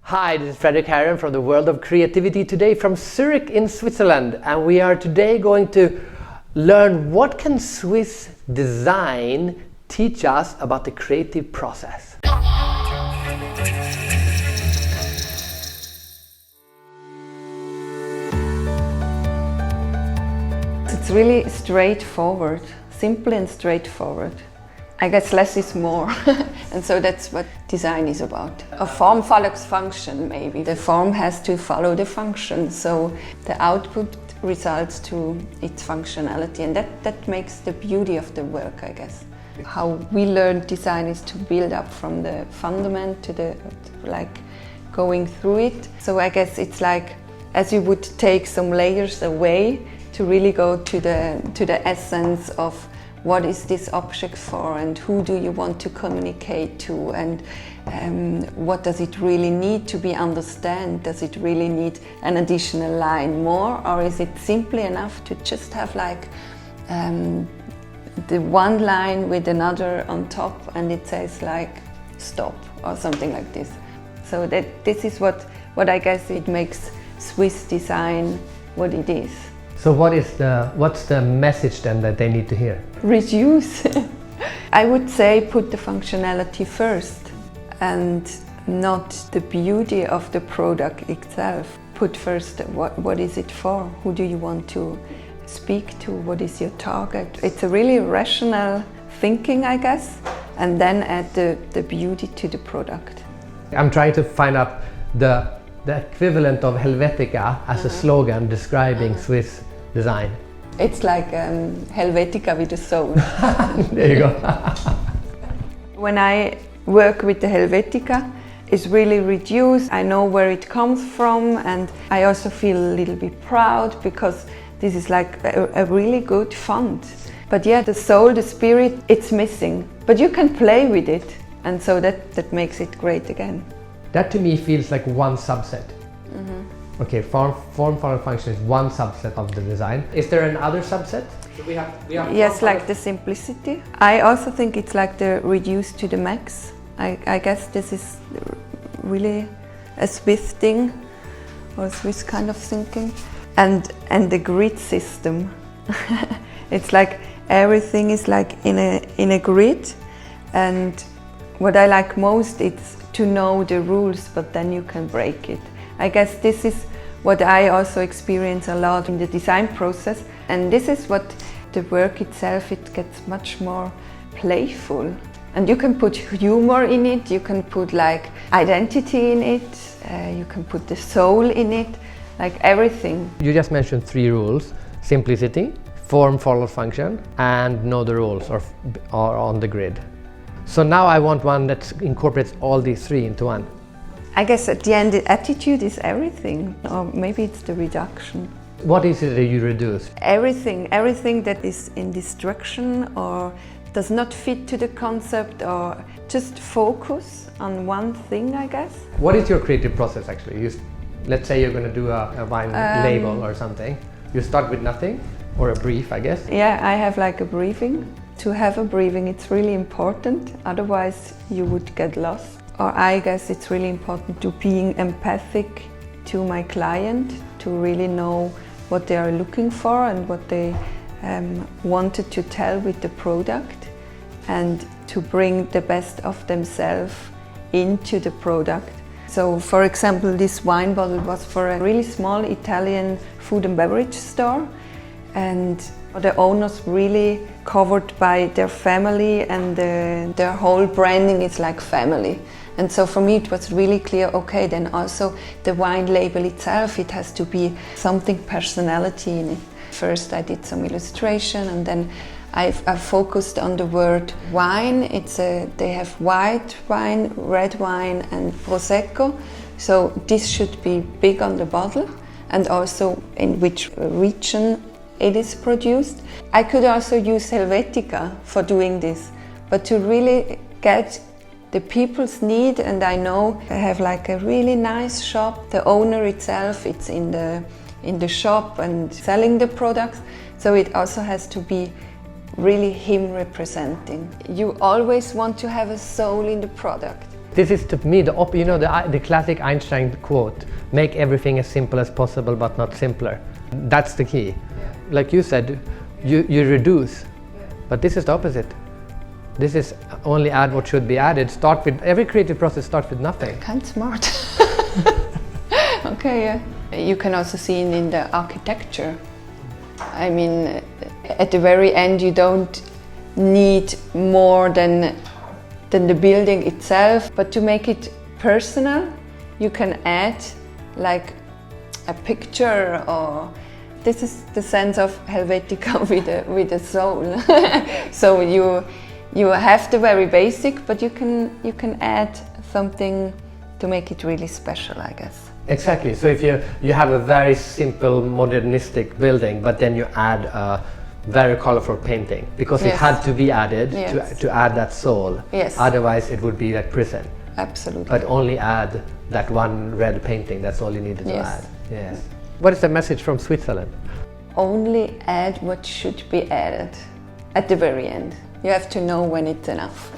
Hi, this is Fredrik Haren from the World of Creativity today from Zurich in Switzerland, and we are today going to learn what can Swiss design teach us about the creative process. It's really straightforward, simple and straightforward. I guess less is more, and so that's what design is about. A form follows function, maybe. The form has to follow the function, so the output results to its functionality, and that makes the beauty of the work, I guess. How we learn design is to build up from the fundament to the, going through it. So I guess it's like, as you would take some layers away to really go to the essence of what is this object for, and who do you want to communicate to, and what does it really need to be understood? Does it really need an additional line more, or is it simply enough to just have the one line with another on top and it says stop or something like this. So this is what I guess it makes Swiss design what it is. So what's the message then that they need to hear? Reduce. I would say put the functionality first and not the beauty of the product itself. Put first what is it for? Who do you want to speak to? What is your target? It's a really rational thinking, I guess, and then add the beauty to the product. I'm trying to find out the equivalent of Helvetica as a slogan describing Swiss design. It's like Helvetica with a soul. There you go. When I work with the Helvetica, it's really reduced. I know where it comes from, and I also feel a little bit proud because this is like a really good font. But yeah, the soul, the spirit, it's missing. But you can play with it, and so that makes it great again. That to me feels like one subset. Okay, form follow function is one subset of the design. Is there another subset? So we have yes, like the simplicity. I also think it's like the reduced to the max. I guess this is really a Swiss thing, or a Swiss kind of thinking. And the grid system. It's like everything is like in a grid, and what I like most is to know the rules, but then you can break it. I guess this is what I also experience a lot in the design process, and this is what the work itself, it gets much more playful. And you can put humor in it, you can put like identity in it, you can put the soul in it, like everything. You just mentioned 3 rules: simplicity, form follows function, and know the rules or on the grid. So now I want one that incorporates all these 3 into one. I guess at the end, the attitude is everything, or maybe it's the reduction. What is it that you reduce? Everything that is in destruction or does not fit to the concept, or just focus on one thing, I guess. What is your creative process actually? Let's say you're going to do a wine label or something. You start with nothing, or a brief, I guess? Yeah, I have like a briefing. To have a briefing, it's really important, otherwise you would get lost. Or I guess it's really important to being empathic to my client, to really know what they are looking for and what they wanted to tell with the product, and to bring the best of themselves into the product. So for example, this wine bottle was for a really small Italian food and beverage store, and the owners really covered by their family, and their whole branding is like family. And so for me it was really clear, okay, then also the wine label itself, it has to be something personality in it. First I did some illustration, and then I focused on the word wine. They have white wine, red wine and Prosecco. So this should be big on the bottle, and also in which region it is produced. I could also use Helvetica for doing this, but to really get the people's need, and I know I have like a really nice shop. The owner itself, it's in the shop and selling the products. So it also has to be really him representing. You always want to have a soul in the product. This is to me the classic Einstein quote: "Make everything as simple as possible, but not simpler." That's the key. Like you said, you reduce, but this is the opposite. This is only add what should be added. Start with every creative process. Start with nothing. Kind of smart. Okay, yeah. You can also see it in the architecture. I mean, at the very end, you don't need more than the building itself, but to make it personal, you can add like a picture, or this is the sense of Helvetica with a soul. So you have the very basic, but you can add something to make it really special, I guess. Exactly. So if you have a very simple modernistic building, but then you add a very colorful painting, because it had to be added to add that soul. Yes. Otherwise it would be like prison. Absolutely. But only add that one red painting. That's all you needed to add. Yes. What is the message from Switzerland? Only add what should be added at the very end. You have to know when it's enough.